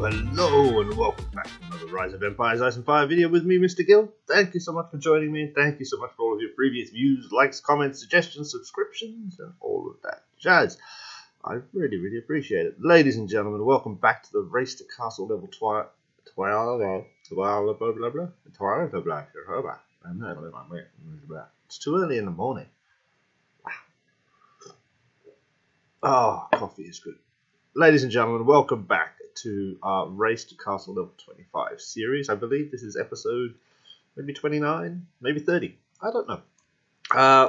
hello, and welcome back to another Rise of Empires Ice and Fire video with me, Mr. Gill. Thank you so much for joining me, and thank you so much for all of your previous views, likes, comments, suggestions, subscriptions, and all of that jazz. I really appreciate it. Ladies and gentlemen, welcome back to the Race to Castle Level It's too early in the morning. Oh, coffee is good. Ladies and gentlemen, welcome back to our Race to Castle Level 25 series. I believe this is episode maybe 29, maybe 30. I don't know.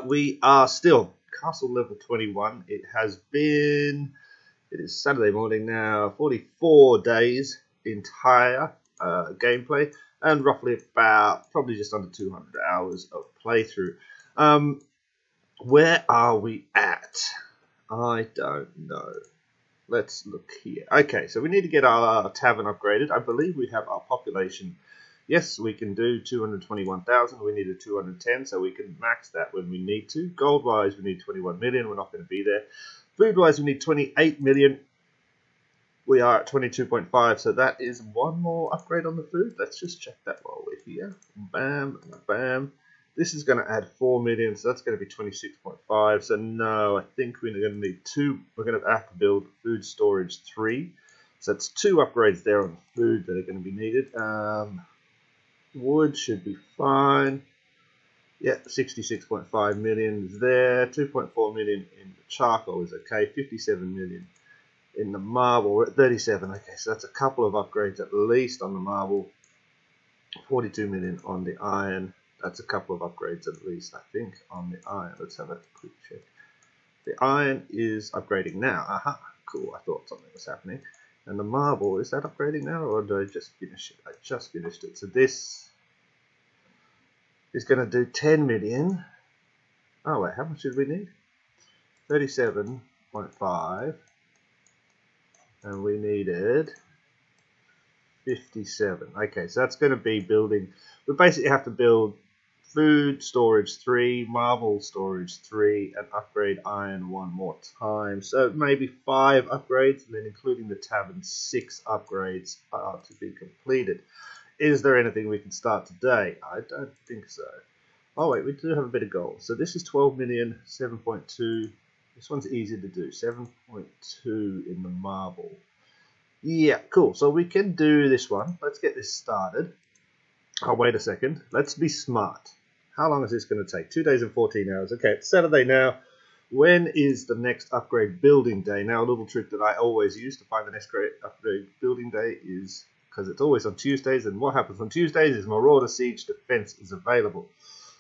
We are still Castle Level 21. It is Saturday morning now, 44 days entire gameplay, and roughly about probably just under 200 hours of playthrough. Where are we at? I don't know. Let's look here. Okay, so we need to get our tavern upgraded. I believe we have our population. Yes, we can do 221,000. We needed 210, so we can max that when we need to. Gold-wise, we need 21 million. We're not going to be there. Food-wise, we need 28 million. We are at 22.5, so that is one more upgrade on the food. Let's just check that while we're here. Bam, bam. This is going to add 4 million, so that's going to be 26.5. So no, I think we're going to need two. We're going to have to build food storage 3. So that's 2 upgrades there on the food that are going to be needed. Wood should be fine. Yeah, 66.5 million is there. 2.4 million in the charcoal is okay. 57 million in the marble. We're at 37. Okay, so that's a couple of upgrades at least on the marble. 42 million on the iron. That's a couple of upgrades at least, I think, on the iron. Let's have a quick check. The iron is upgrading now. Aha, cool. I thought something was happening. And the marble, is that upgrading now, or did I just finish it? I just finished it. So this is going to do 10 million. Oh, wait, how much did we need? 37.5. And we needed 57. Okay, so that's going to be building. We basically have to build food storage 3, marble storage 3, and upgrade iron 1 more time. So maybe 5 upgrades, and then including the tavern, 6 upgrades are to be completed. Is there anything we can start today? I don't think so. Oh wait, we do have a bit of gold. So this is 12 million, 7.2. This one's easy to do, 7.2 in the marble. Yeah, cool. So we can do this one. Let's get this started. Oh, wait a second. Let's be smart. How long is this going to take? 2 days and 14 hours. Okay, it's Saturday now. When is the next upgrade building day? Now, a little trick that I always use to find the next upgrade building day is, because it's always on Tuesdays, and what happens on Tuesdays is Marauder Siege Defense is available.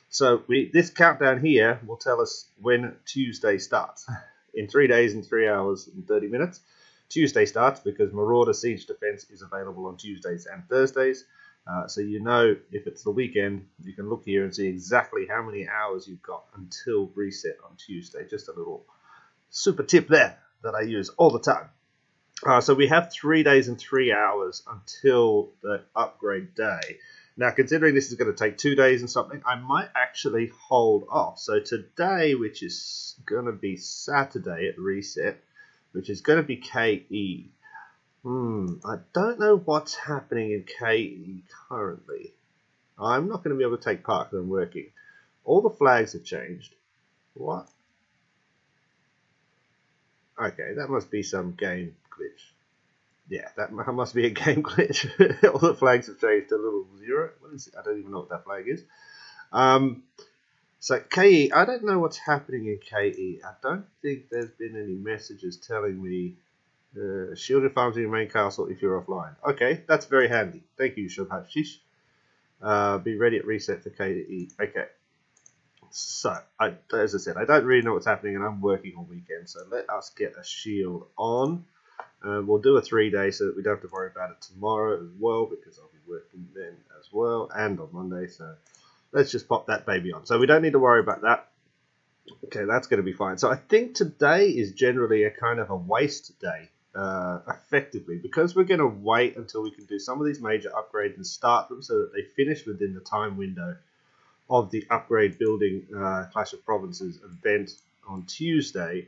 So this countdown here will tell us when Tuesday starts. In 3 days and 3 hours and 30 minutes, Tuesday starts because Marauder Siege Defense is available on Tuesdays and Thursdays. So you know if it's the weekend, you can look here and see exactly how many hours you've got until reset on Tuesday. Just a little super tip there that I use all the time. So we have 3 days and 3 hours until the upgrade day. Now, considering this is going to take 2 days and something, I might actually hold off. So today, which is going to be Saturday at reset, which is going to be KE. I don't know what's happening in KE currently. I'm not going to be able to take part because I'm working. All the flags have changed. What? Okay, that must be some game glitch. Yeah, that must be a game glitch. All the flags have changed to a little 0. What is it? I don't even know what that flag is. So KE, I don't know what's happening in KE. I don't think there's been any messages telling me shielded farms in your main castle if you're offline. Okay, that's very handy. Thank you, Shubhashish. Be ready at reset for KE. Okay. So, as I said, I don't really know what's happening, and I'm working on weekends. So let us get a shield on. We'll do a 3-day so that we don't have to worry about it tomorrow as well, because I'll be working then as well, and on Monday. So let's just pop that baby on. So we don't need to worry about that. Okay, that's going to be fine. So I think today is generally a kind of a waste day. Effectively, because we're going to wait until we can do some of these major upgrades and start them so that they finish within the time window of the upgrade building Clash of Provinces event on Tuesday.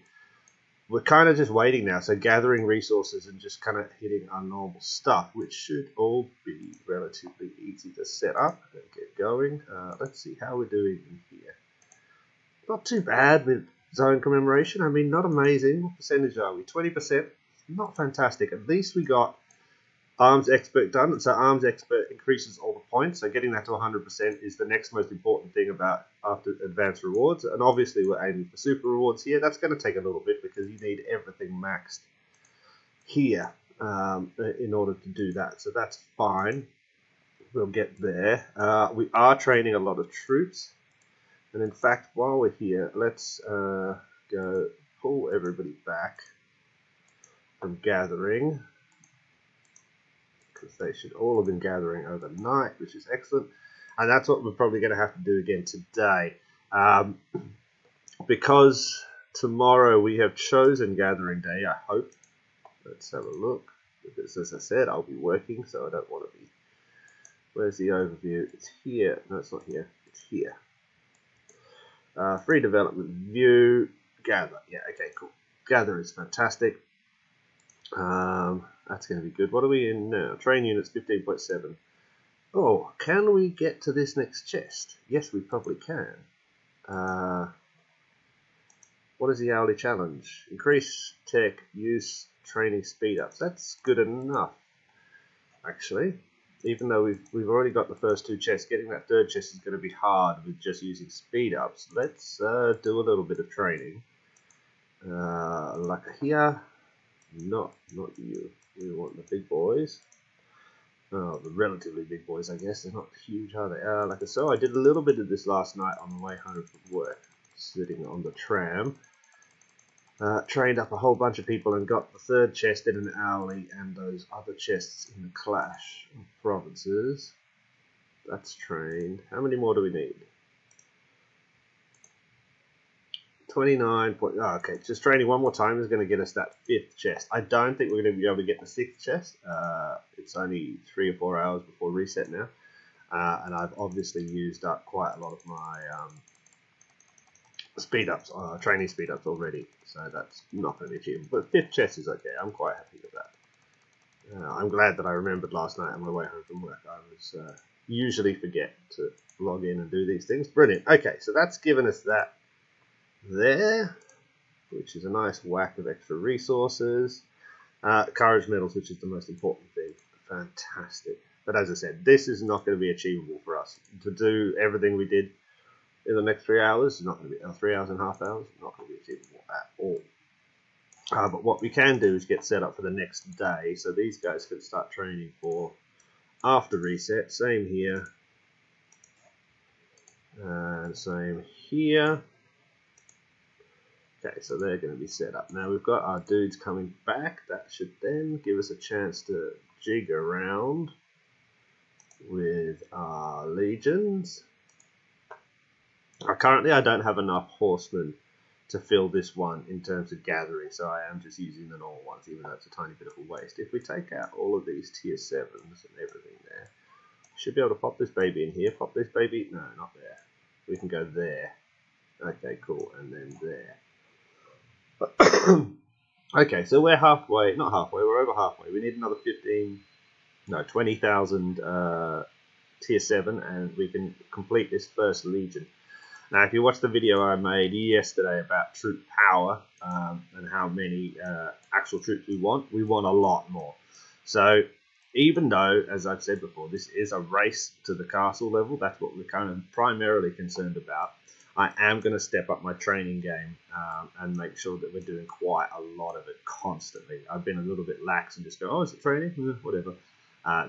we're kind of just waiting now. So gathering resources and just kind of hitting our normal stuff, which should all be relatively easy to set up and get going. Let's see how we're doing in here. Not too bad with zone commemoration. I mean, not amazing. What percentage are we? 20%. Not fantastic. At least we got Arms Expert done. So Arms Expert increases all the points. So getting that to 100% is the next most important thing about after advanced rewards. And obviously we're aiming for super rewards here. That's going to take a little bit because you need everything maxed here in order to do that. So that's fine. We'll get there. We are training a lot of troops. And in fact, while we're here, let's go pull everybody back from gathering, because they should all have been gathering overnight, which is excellent. And that's what we're probably going to have to do again today. Because tomorrow we have chosen gathering day, I hope. Let's have a look. Because as I said, I'll be working, so I don't want to be... Where's the overview? It's here. No, it's not here. It's here. Free development view. Gather. Yeah, okay, cool. Gather is fantastic. That's going to be good. What are we in now? Train units 15.7. Oh, can we get to this next chest? Yes, we probably can. What is the hourly challenge? Increase tech use training speed ups. That's good enough, actually. Even though we've already got the first two chests, getting that third chest is going to be hard with just using speed ups. Let's do a little bit of training. Like here. Not you. We want the big boys. Oh, the relatively big boys, I guess. They're not huge, are they? Like so, I did a little bit of this last night on the way home from work, sitting on the tram. Trained up a whole bunch of people and got the third chest in an hourly and those other chests in the Clash of Provinces. That's trained. How many more do we need? 29 point. Oh, okay, just training one more time is going to get us that fifth chest. I don't think we're going to be able to get the sixth chest. It's only 3 or 4 hours before reset now, and I've obviously used up quite a lot of my speed ups, training speed ups already, so that's not going to be achievable. But fifth chest is okay. I'm quite happy with that. I'm glad that I remembered last night on my way home from work. I was usually forget to log in and do these things. Brilliant. Okay, so that's given us that there, which is a nice whack of extra resources. Courage medals, which is the most important thing. Fantastic. But as I said, this is not going to be achievable for us. To do everything we did in the next 3 hours, is not going to be 3 hours and a half hours, not going to be achievable at all. But what we can do is get set up for the next day, so these guys can start training for after reset. Same here, and same here. Okay, so they're going to be set up. Now we've got our dudes coming back. That should then give us a chance to jig around with our legions. Currently I don't have enough horsemen to fill this one in terms of gathering, so I am just using the normal ones, even though it's a tiny bit of a waste. If we take out all of these tier 7s and everything there, should be able to pop this baby in here. Pop this baby, no, not there. We can go there. Okay, cool, and then there. Okay, so we're halfway, not halfway, we're over halfway. We need another 20,000 tier 7 and we can complete this first legion. Now if you watch the video I made yesterday about troop power and how many actual troops we want a lot more. So even though, as I've said before, this is a race to the castle level, that's what we're kind of primarily concerned about. I am going to step up my training game and make sure that we're doing quite a lot of it constantly. I've been a little bit lax and just go, oh, is it training? Whatever.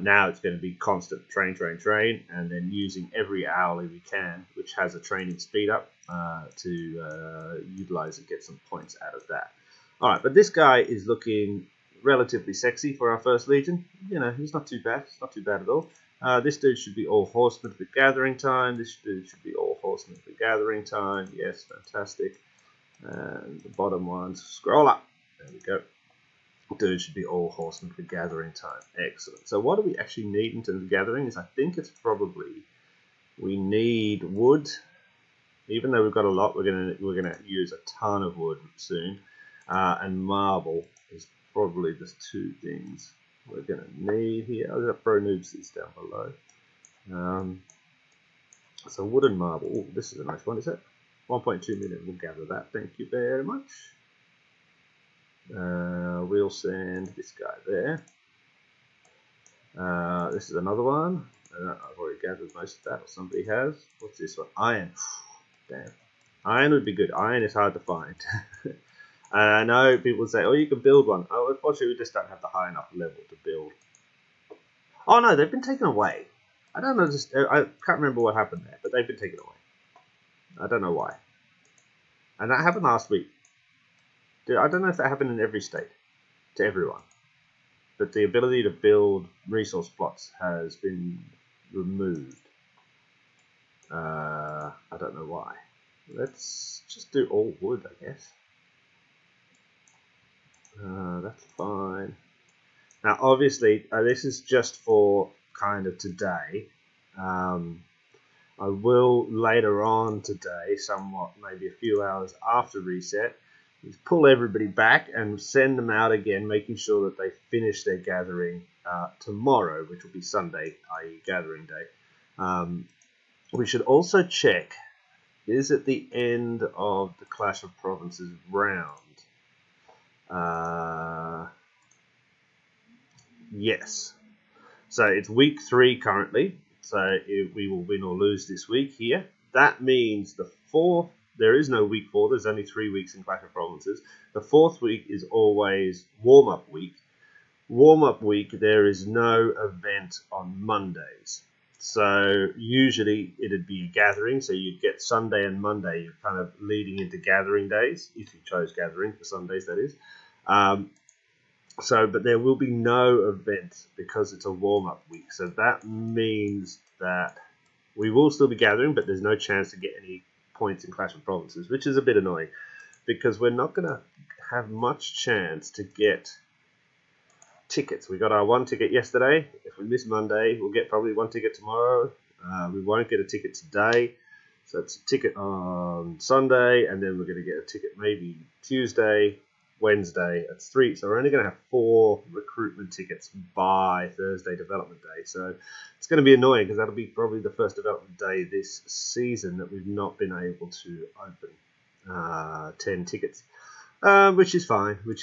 Now it's going to be constant train, and then using every hourly we can, which has a training speed up to utilize and get some points out of that. All right, but this guy is looking relatively sexy for our first legion. You know, he's not too bad. It's not too bad at all. This dude should be all horsemen for gathering time. This dude should be all horsemen for gathering time. Yes, fantastic. And the bottom ones, scroll up. There we go. Dude should be all horsemen for gathering time. Excellent. So what do we actually need in terms of gathering is I think it's probably we need wood. Even though we've got a lot, we're gonna use a ton of wood soon. and marble is probably the two things we're going to need here. I'll just throw noobsies down below. So wood and marble. Ooh, this is a nice one, is it? 1.2 million. We'll gather that. Thank you very much. We'll send this guy there. This is another one. I've already gathered most of that, or somebody has. What's this one? Iron. Damn. Iron would be good. Iron is hard to find. And I know people say, oh, you can build one. Oh, unfortunately, we just don't have the high enough level to build. Oh, no, they've been taken away. I don't know. I can't remember what happened there, but they've been taken away. I don't know why. And that happened last week. I don't know if that happened in every state, to everyone. But the ability to build resource plots has been removed. I don't know why. Let's just do all wood, I guess. That's fine. Now, obviously, this is just for kind of today. I will later on today, somewhat maybe a few hours after reset, pull everybody back and send them out again, making sure that they finish their gathering tomorrow, which will be Sunday, i.e. gathering day. We should also check, is it the end of the Clash of Provinces round? Yes. So it's week 3 currently. So we will win or lose this week here. That means the 4th, there is no week 4, there's only 3 weeks in Clash of Provinces. The 4th week is always warm-up week. Warm-up week, there is no event on Mondays. So usually it'd be a gathering, so you'd get Sunday and Monday, you're kind of leading into gathering days, if you chose gathering for Sundays, that is. But there will be no event because it's a warm-up week. So that means that we will still be gathering, but there's no chance to get any points in Clash of Provinces, which is a bit annoying because we're not going to have much chance to get tickets. We got our 1 ticket yesterday. If we miss Monday, we'll get probably 1 ticket tomorrow. We won't get a ticket today. So it's a ticket on Sunday, and then we're going to get a ticket maybe Tuesday, Wednesday. That's 3. So we're only going to have 4 recruitment tickets by Thursday development day. So it's going to be annoying because that'll be probably the first development day this season that we've not been able to open 10 tickets, which is fine. We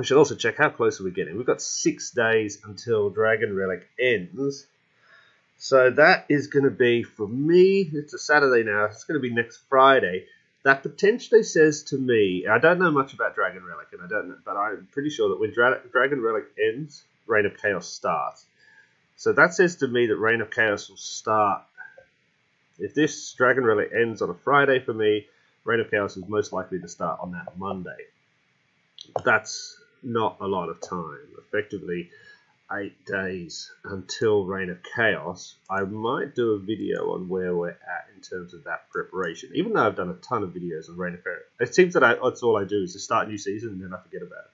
should also check how close are we getting. We've got 6 days until Dragon Relic ends. So that is going to be, for me, it's a Saturday now. It's going to be next Friday. That potentially says to me, I don't know much about Dragon Relic, and I don't know, but I'm pretty sure that when Dragon Relic ends, Reign of Chaos starts. So that says to me that Reign of Chaos will start. If this Dragon Relic ends on a Friday for me, Reign of Chaos is most likely to start on that Monday. That's not a lot of time. Effectively, 8 days until Reign of Chaos. I might do a video on where we're at in terms of that preparation, even though I've done a ton of videos on Reign of Chaos. It seems that that's all I do is to start a new season and then I forget about it.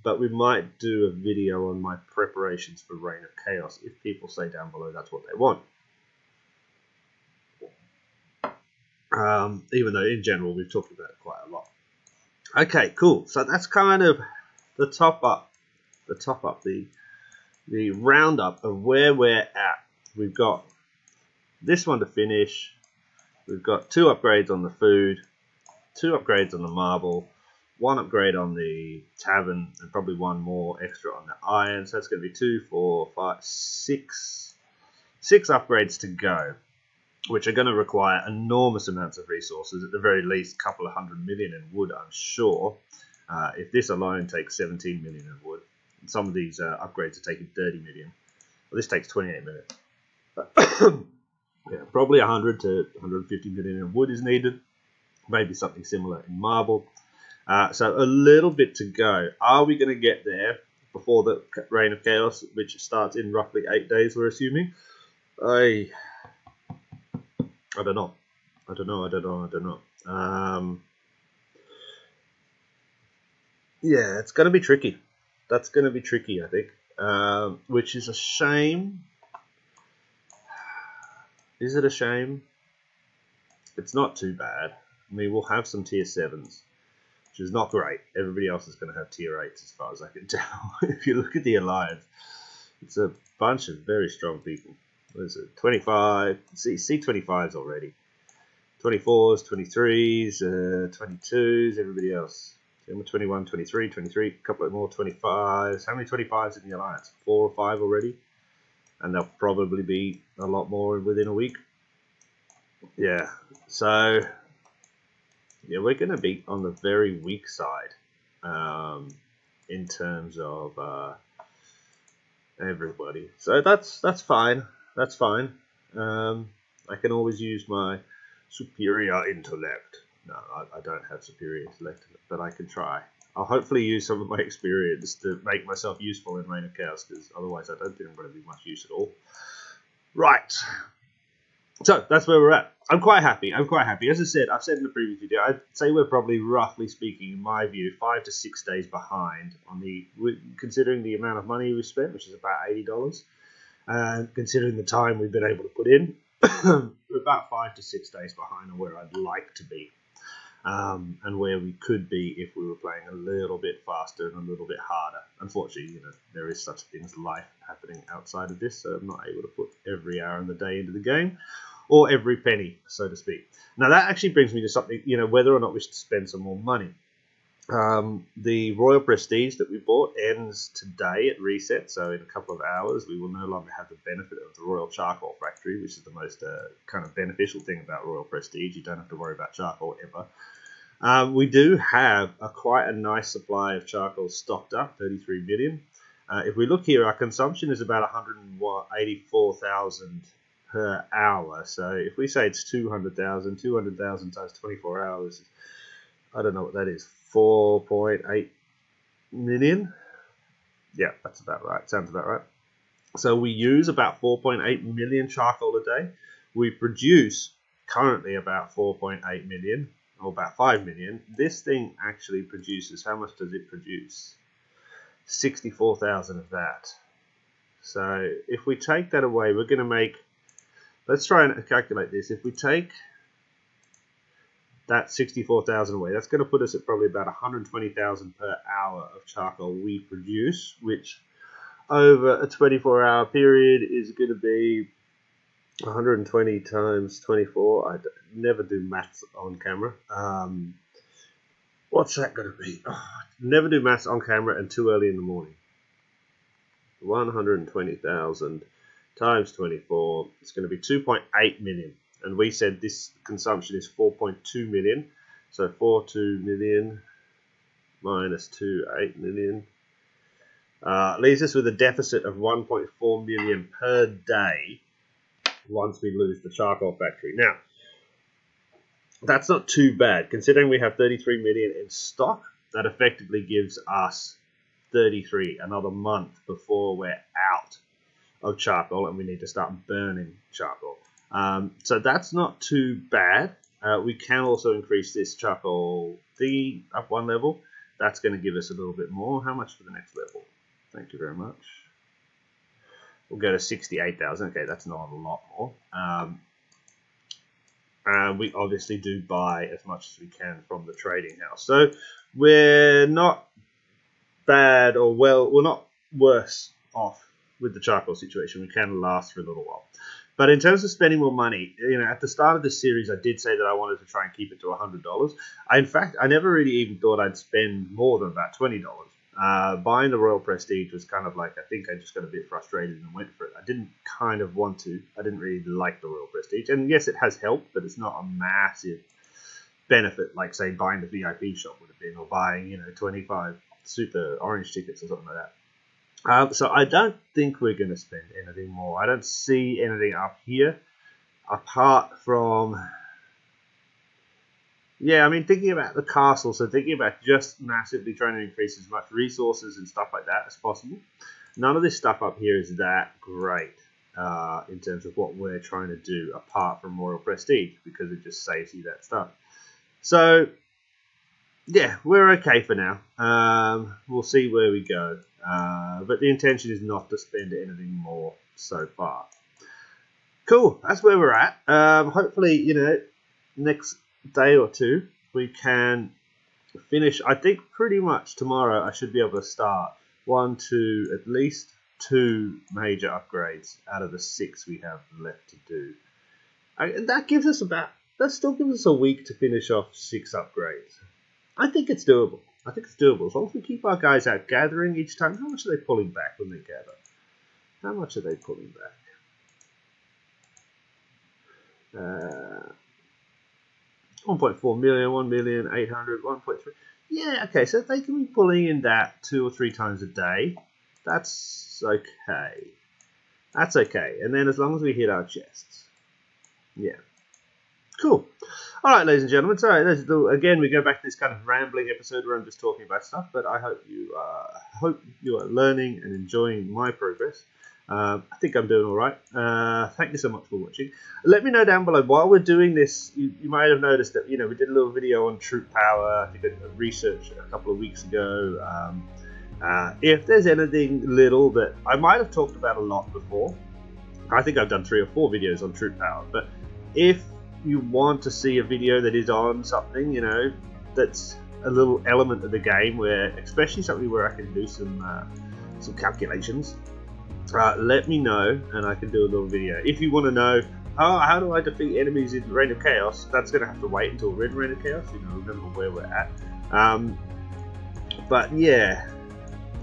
But we might do a video on my preparations for Reign of Chaos if people say down below that's what they want. Even though in general we've talked about it quite a lot. Okay, cool. So that's kind of the top up, the roundup of where we're at. We've got this one to finish. We've got 2 upgrades on the food, 2 upgrades on the marble, 1 upgrade on the tavern, and probably 1 more extra on the iron. So that's going to be 2, 4, 5, 6 upgrades to go, which are going to require enormous amounts of resources, at the very least a couple of 100 million in wood, I'm sure. If this alone takes 17 million in wood, and some of these upgrades are taking 30 million. Well, this takes 28 minutes. Yeah, probably 100 to 150 million in wood is needed. Maybe something similar in marble. So a little bit to go. Are we going to get there before the Reign of Chaos, which starts in roughly 8 days, we're assuming? I don't know. I don't know. Yeah, it's going to be tricky. That's going to be tricky, I think. Which is a shame. Is it a shame? It's not too bad. I mean, we'll have some tier 7s. which is not great. Everybody else is going to have tier 8s as far as I can tell. If you look at the alliance, it's a bunch of very strong people. What is it? 25, see C25s already. 24s, 23s, 22s, everybody else. 21, 23, 23, a couple of more 25s. How many 25s in the alliance? 4 or 5 already? And there'll probably be a lot more within a week. Yeah, so yeah, we're going to be on the very weak side in terms of everybody. So that's fine. That's fine. I can always use my superior intellect. No, I don't have superior intellect, but I can try. I'll hopefully use some of my experience to make myself useful in Reign of Chaos, because otherwise I don't think I'm going to be much use at all. Right. So that's where we're at. I'm quite happy. I'm quite happy. As I said, I've said in the previous video, I'd say we're probably, roughly speaking, in my view, 5 to 6 days behind on the, considering the amount of money we've spent, which is about $80, and considering the time we've been able to put in, we're about 5 to 6 days behind on where I'd like to be, and where we could be if we were playing a little bit faster and a little bit harder. Unfortunately, there is such a thing as life happening outside of this, so I'm not able to put every hour in the day into the game, or every penny, so to speak. Now that actually brings me to something, whether or not we should spend some more money. The Royal Prestige that we bought ends today at reset, so in a couple of hours we will no longer have the benefit of the Royal Charcoal Factory, which is the most kind of beneficial thing about Royal Prestige. You don't have to worry about charcoal ever. We do have quite a nice supply of charcoal stocked up, 33 million. If we look here, our consumption is about 184,000 per hour. So if we say it's 200,000, 200,000 times 24 hours, I don't know what that is, 4.8 million? Yeah, that's about right. Sounds about right. So we use about 4.8 million charcoal a day. We produce currently about 4.8 million, or about 5 million. This thing actually produces, how much does it produce? 64,000 of that. So if we take that away, we're going to make, let's try and calculate this. If we take that 64,000 away, that's going to put us at probably about 120,000 per hour of charcoal we produce, which over a 24-hour period is going to be 120 times 24. I never do maths on camera. What's that going to be? Oh, never do maths on camera and too early in the morning. 120,000 times 24. It's going to be 2.8 million. And we said this consumption is 4.2 million. So 4.2 million minus 2.8 million leaves us with a deficit of 1.4 million per day once we lose the charcoal factory. Now, that's not too bad. Considering we have 33 million in stock, that effectively gives us 33, another month before we're out of charcoal and we need to start burning charcoal. So that's not too bad. We can also increase this charcoal thingy up one level. That's going to give us a little bit more. How much for the next level? Thank you very much. We'll go to 68,000. Okay, that's not a lot more. We obviously do buy as much as we can from the trading house. So we're not bad, or well, we're not worse off with the charcoal situation. We can last for a little while. But in terms of spending more money, at the start of this series, I did say that I wanted to try and keep it to $100. In fact, I never really even thought I'd spend more than about $20. Buying the Royal Prestige was kind of like, I think I just got a bit frustrated and went for it. I didn't kind of want to. I didn't really like the Royal Prestige. And yes, it has helped, but it's not a massive benefit like, say, buying the VIP shop would have been, or buying, 25 super orange tickets or something like that. So I don't think we're going to spend anything more. I don't see anything up here apart from, thinking about the castle. So thinking about just massively trying to increase as much resources and stuff like that as possible. None of this stuff up here is that great in terms of what we're trying to do apart from Royal Prestige, because it just saves you that stuff. So yeah, we're okay for now. We'll see where we go. But the intention is not to spend anything more so far. Cool, that's where we're at. Hopefully, next day or two we can finish. I think pretty much tomorrow I should be able to start at least 2 major upgrades out of the 6 we have left to do. That still gives us a week to finish off 6 upgrades. I think it's doable. As long as we keep our guys out gathering each time. How much are they pulling back when they gather? How much are they pulling back? 1.4 million, 1 million, 800, 1.3. Yeah, okay, so if they can be pulling in that 2 or 3 times a day, that's okay. That's okay. And then as long as we hit our chests. Yeah. Cool. Alright, ladies and gentlemen, so again, we go back to this kind of rambling episode where I'm just talking about stuff, but I hope you are learning and enjoying my progress. I think I'm doing alright. Thank you so much for watching. Let me know down below, while we're doing this, you might have noticed that, we did a little video on troop power, I think a research a couple of weeks ago. If there's anything little that I might have talked about a lot before, I think I've done 3 or 4 videos on troop power, but if you want to see a video that is on something, that's a little element of the game, where, especially something where I can do some calculations, let me know and I can do a little video. If you want to know, how do I defeat enemies in Reign of Chaos, that's going to have to wait until we're in Reign of Chaos, remember where we're at. But yeah,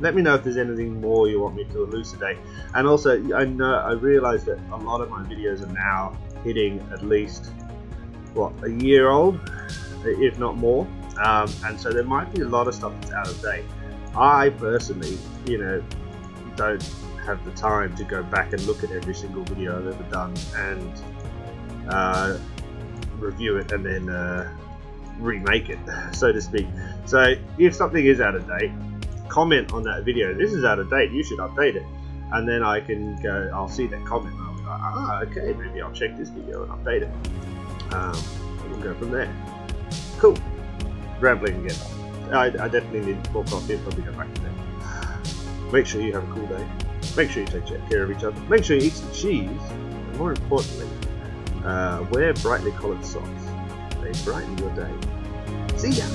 let me know if there's anything more you want me to elucidate. And also, I realize that a lot of my videos are now hitting at least, a year old, if not more, and so there might be a lot of stuff that's out of date. I personally, don't have the time to go back and look at every single video I've ever done and review it and then remake it, so to speak. So if something is out of date, comment on that video, this is out of date, you should update it, and then I can go, I'll see that comment and I'll be like, okay, maybe I'll check this video and update it. We'll go from there. Cool. Rambling again. I definitely need more coffee and probably go back to that. Make sure you have a cool day. Make sure you take care of each other. Make sure you eat some cheese. And more importantly, wear brightly coloured socks. They brighten your day. See ya!